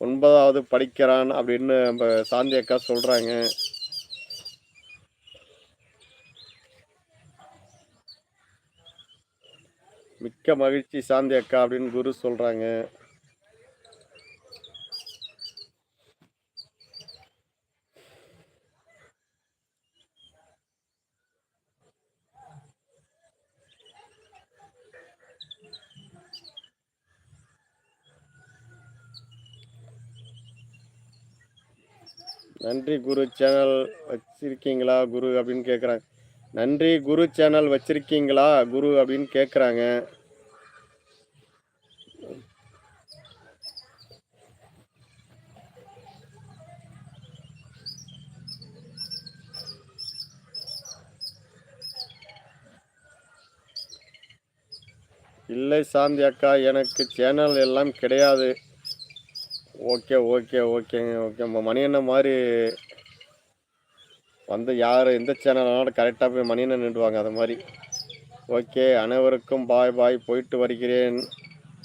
9வது படிக்கிறான் அப்படின்னு நம்ம சாந்தி அக்கா சொல்கிறாங்க. மிக்க மகிழ்ச்சி சாந்தி அக்கா அப்படின்னு குரு சொல்கிறாங்க. நன்றி குரு சேனல் வச்சிருக்கீங்களா குரு அப்படின்னு கேட்குறாங்க. நன்றி குரு சேனல் வச்சிருக்கீங்களா குரு அப்படின்னு கேட்குறாங்க. இல்லை சாந்தி அக்கா, எனக்கு சேனல் எல்லாம் கிடையாது. ஓகேங்க. மணியண்ணன் மாதிரி வந்து யார் எந்த சேனல்னாலும் கரெக்டாக போய் மணியண்ணன் நின்றுவாங்க. அது மாதிரி. ஓகே, அனைவருக்கும் பாய். போயிட்டு வருகிறேன்.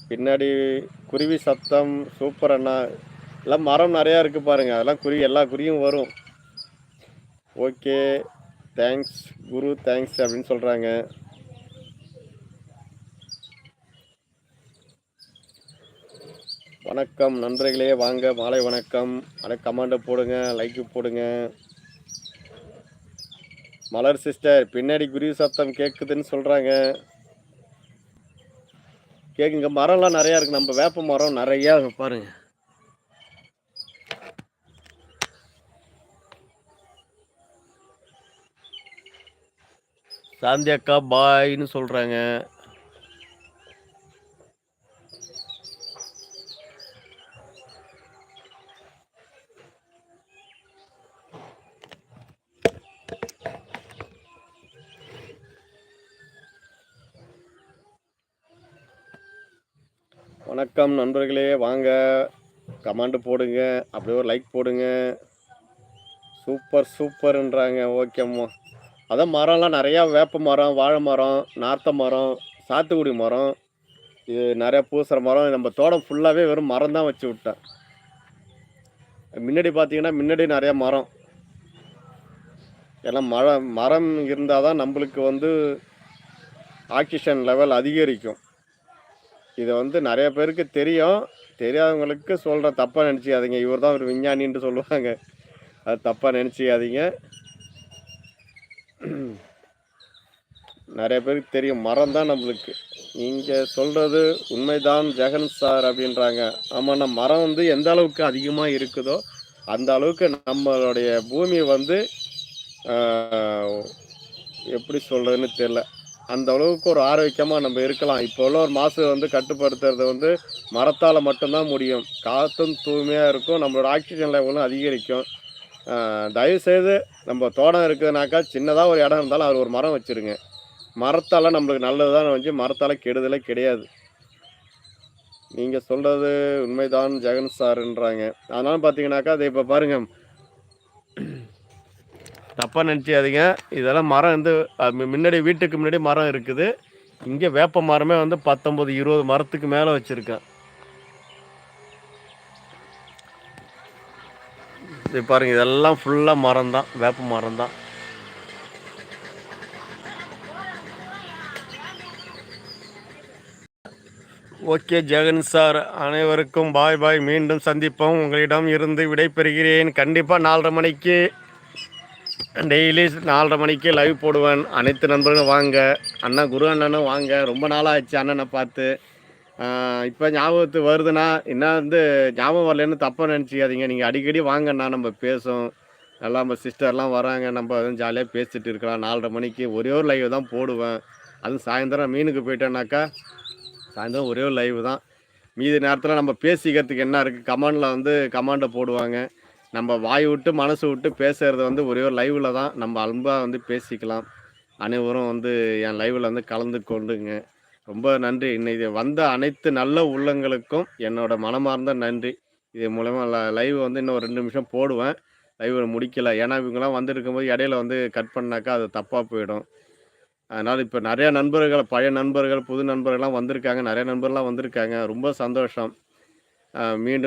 பின்னாடி குருவி சத்தம் சூப்பர் அண்ணா. எல்லாம் மரம் நிறையா இருக்குது பாருங்கள். அதெல்லாம் எல்லா குருவியும் வரும். ஓகே, தேங்க்ஸ் குரு, தேங்க்ஸ் அப்படின்னு சொல்கிறாங்க. வணக்கம் நண்பர்களே, வாங்க, மாலை வணக்கம். கமெண்ட் போடுங்க, லைக்கு போடுங்க. மலர் சிஸ்டர், பின்னாடி குருவி சத்தம் கேட்குதுன்னு சொல்கிறாங்க. கேட்குங்க. மரம்லாம் நிறையா இருக்குது. நம்ம வேப்ப மரம் நிறையா பாருங்க. சாந்தி அக்கா பாய்ன்னு சொல்கிறாங்க. வணக்கம் நண்பர்களே, வாங்க, கமெண்ட் போடுங்க, அப்படியே ஒரு லைக் போடுங்க. சூப்பர்ன்றாங்க. ஓகேம்மா. அதான் மரம்லாம் நிறையா, வேப்ப மரம், வாழை மரம், நார்த்த மரம், சாத்துக்குடி மரம், இது நிறையா பூசுகிற மரம். நம்ம தோட்டம் ஃபுல்லாகவே வெறும் மரம் தான் வச்சு விட்டேன். முன்னாடி பார்த்தீங்கன்னா முன்னாடி நிறையா மரம். எல்லாம் மரம் இருந்தால் தான் நம்மளுக்கு வந்து ஆக்சிஜன் லெவல் அதிகரிக்கும். இதை வந்து நிறைய பேருக்கு தெரியும். தெரியாதவங்களுக்கு சொல்கிற, தப்பாக நினச்சிக்காதீங்க. இவர் தான் ஒரு விஞ்ஞானின்ட்டு சொல்லுவாங்க. அது தப்பாக நினச்சிக்காதீங்க. நிறைய பேருக்கு தெரியும், மரம் தான் நம்மளுக்கு. நீங்கள் சொல்கிறது உண்மைதான் ஜெகன் சார் அப்படின்றாங்க. ஆமாண்ணா, மரம் வந்து எந்த அளவுக்கு அதிகமாக இருக்குதோ அந்த அளவுக்கு நம்மளுடைய பூமி வந்து எப்படி சொல்கிறதுன்னு தெரியல, அந்த அளவுக்கு ஒரு ஆரோக்கியமாக நம்ம இருக்கலாம். இப்போ உள்ள ஒரு மாசு வந்து கட்டுப்படுத்துறது வந்து மரத்தால் மட்டும்தான் முடியும். காற்றும் தூய்மையாக இருக்கும், நம்மளோட ஆக்சிஜன் லெவலும் அதிகரிக்கும். தயவுசெய்து நம்ம தோட்டம் இருக்குதுனாக்கா, சின்னதாக ஒரு இடம் இருந்தாலும் அவர் ஒரு மரம் வச்சுருங்க. மரத்தால் நம்மளுக்கு நல்லது தான் வந்து, மரத்தால் கெடுதலே கிடையாது. நீங்கள் சொல்கிறது உண்மைதான் ஜெகன் சாருன்றாங்க. அதனால பார்த்தீங்கன்னாக்கா, அது இப்போ பாருங்கள், தப்பாக நினச்சிக்காதீங்க. இதெல்லாம் மரம் வந்து முன்னாடி, வீட்டுக்கு முன்னாடி மரம் இருக்குது. இங்கே வேப்ப மரமே வந்து 19-20 மரத்துக்கு மேலே வச்சுருக்கேன். இது பாருங்கள், இதெல்லாம் ஃபுல்லாக மரம் தான், வேப்ப மரம் தான். ஓகே ஜெகன் சார், அனைவருக்கும் பாய். மீண்டும் சந்திப்போம். உங்களிடம் இருந்து விடைபெறுகிறேன். கண்டிப்பாக 4:30 மணிக்கு, டெய்லி 4:30 மணிக்கு லைவ் போடுவேன். அனைத்து நண்பர்களும் வாங்க. அண்ணா குரு அண்ணனும் வாங்க. ரொம்ப நாளாகிடுச்சு அண்ணனை பார்த்து. இப்போ ஞாபகத்து வருதுன்னா, என்ன வந்து ஞாபகம் வரலன்னு தப்பாக நினச்சிக்காதீங்க. நீங்கள் அடிக்கடி வாங்கண்ணா, நம்ம பேசும். நல்லா நம்ம சிஸ்டர்லாம் வராங்க, நம்ம அதுவும் ஜாலியாக பேசிகிட்டு இருக்கலாம். 4:30 மணிக்கு ஒரே ஒரு லைவ் தான் போடுவேன். அதுவும் சாயந்தரம் மீனுக்கு போயிட்டேன்னாக்கா சாயந்தரம் ஒரே ஒரு லைவ் தான். மீதி நேரத்தில் நம்ம பேசிக்கிறதுக்கு என்ன இருக்குது, கமெண்டில் வந்து கமெண்டை போடுவாங்க. நம்ம வாய் விட்டு மனசு விட்டு பேசுகிறது வந்து ஒரே ஒரு லைவில் தான். நம்ம அன்பாக வந்து பேசிக்கலாம். அனைவரும் வந்து என் லைவில் வந்து கலந்து கொண்டுங்க. ரொம்ப நன்றி. இன்னைக்கு வந்த அனைத்து நல்ல உள்ளங்களுக்கும் என்னோடய மனமார்ந்த நன்றி. இது மூலமா லைவ் வந்து இன்னும் 2 நிமிஷம் போடுவேன். லைவ் முடிக்கலை. ஏன்னா இவங்கெல்லாம் வந்துருக்கும்போது இடையில வந்து கட் பண்ணாக்கா அது தப்பாக போயிடும். அதனால் இப்போ நிறையா நண்பர்கள், பழைய நண்பர்கள், புது நண்பர்கள்லாம் வந்திருக்காங்க. நிறைய நண்பர்லாம் வந்திருக்காங்க. ரொம்ப சந்தோஷம். மீண்டும்